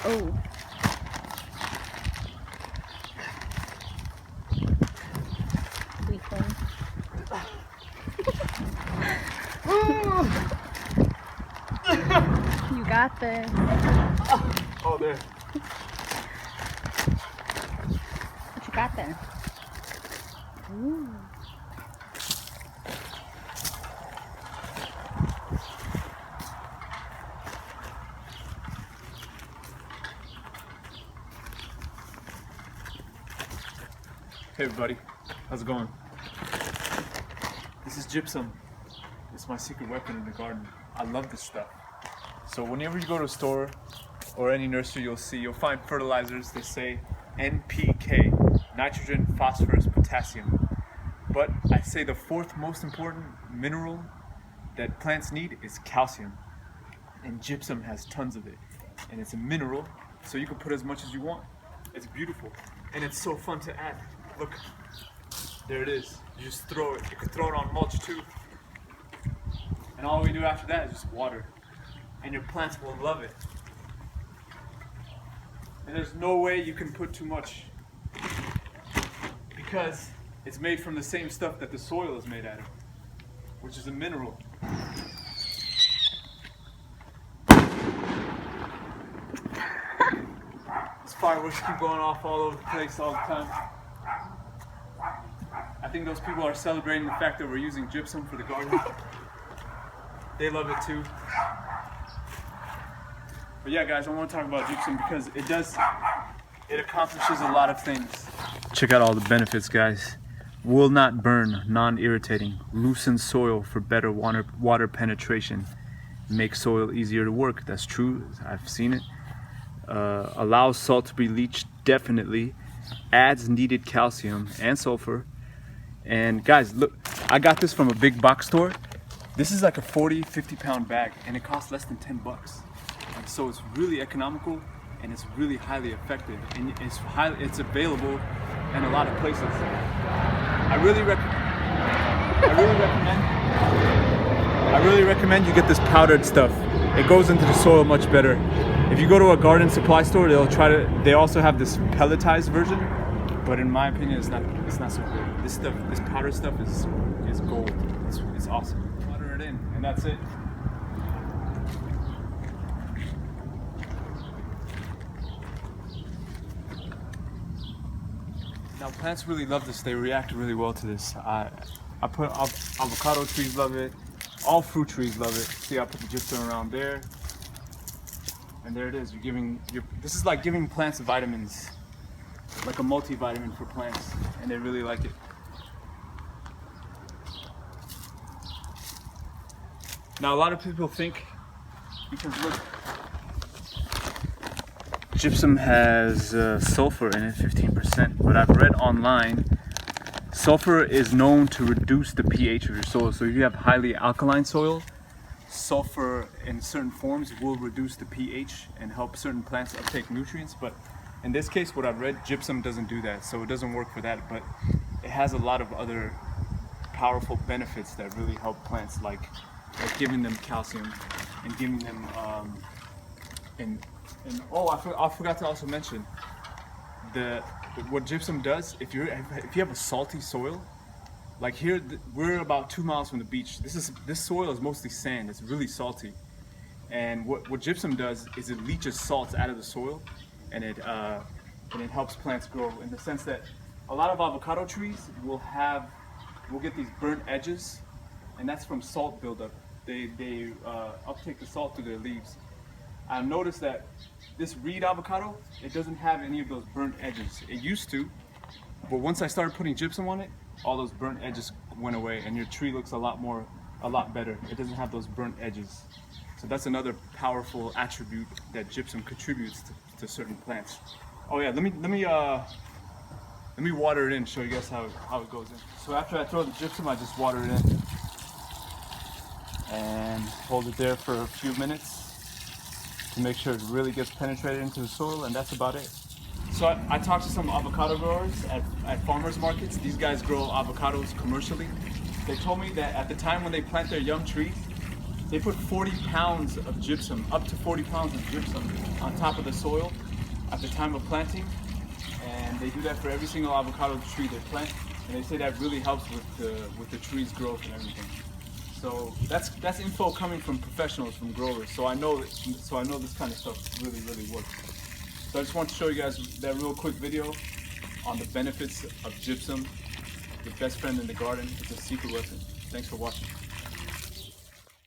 Oh. Weakling. You got this. Oh, there. What you got there? Ooh. Hey everybody, how's it going? This is Gypsum. It's my secret weapon in the garden. I love this stuff. So whenever you go to a store or any nursery, you'll find fertilizers. They say NPK, nitrogen, phosphorus, potassium. But I say the fourth most important mineral that plants need is calcium. And gypsum has tons of it. And it's a mineral, so you can put as much as you want. It's beautiful. And it's so fun to add. Look, there it is. You just throw it. You could throw it on mulch too. And all we do after that is just water. And your plants will love it. And there's no way you can put too much, because it's made from the same stuff that the soil is made out of, which is a mineral. These fireworks keep going off all over the place all the time. I think those people are celebrating the fact that we're using gypsum for the garden. They love it too. But yeah guys, I want to talk about gypsum because it accomplishes a lot of things. Check out all the benefits, guys. Will not burn, non-irritating, loosens soil for better water penetration, makes soil easier to work. That's true, I've seen it. Allows salt to be leached, definitely. Adds needed calcium and sulfur. And guys, look, I got this from a big box store. This is like a 40-50 pound bag and it costs less than 10 bucks. And so it's really economical and it's really highly effective, and it's available in a lot of places. I really recommend you get this powdered stuff. It goes into the soil much better. If you go to a garden supply store, they also have this pelletized version, but in my opinion, it's not so good. This powdered stuff is gold. It's awesome. Water it in, and that's it. Now plants really love this. They react really well to this. I put avocado trees love it. All fruit trees love it. See, I put the gypsum around there, and there it is. This is like giving plants vitamins, like a multivitamin for plants, and they really like it. Now a lot of people think, because look, gypsum has sulfur in it, 15%, but I've read online, sulfur is known to reduce the pH of your soil. So if you have highly alkaline soil, sulfur in certain forms will reduce the pH and help certain plants uptake nutrients. But in this case, what I've read, gypsum doesn't do that, so it doesn't work for that. But it has a lot of other powerful benefits that really help plants, like giving them calcium and giving them and oh, I forgot to also mention what gypsum does. If you have a salty soil, like here, we're about 2 miles from the beach. This soil is mostly sand. It's really salty, and what gypsum does is it leaches salts out of the soil, and it helps plants grow, in the sense that a lot of avocado trees will get these burnt edges, and that's from salt buildup. They uptake the salt through their leaves. I've noticed that this reed avocado, it doesn't have any of those burnt edges. It used to, but once I started putting gypsum on it, all those burnt edges went away, and your tree looks a lot better. It doesn't have those burnt edges. So that's another powerful attribute that gypsum contributes to certain plants. Oh yeah, let me water it in, show you guys how it goes in. So after I throw the gypsum, I just water it in and hold it there for a few minutes to make sure it really gets penetrated into the soil, and that's about it. So I talked to some avocado growers at farmers markets. These guys grow avocados commercially. They told me that at the time when they plant their young trees, They put 40 pounds of gypsum, up to 40 pounds of gypsum on top of the soil at the time of planting. And they do that for every single avocado tree they plant. And they say that really helps with the tree's growth and everything. So that's info coming from professionals, from growers. So I know this kind of stuff really works. So I just want to show you guys that real quick video on the benefits of gypsum, the best friend in the garden. It's a secret weapon. Thanks for watching.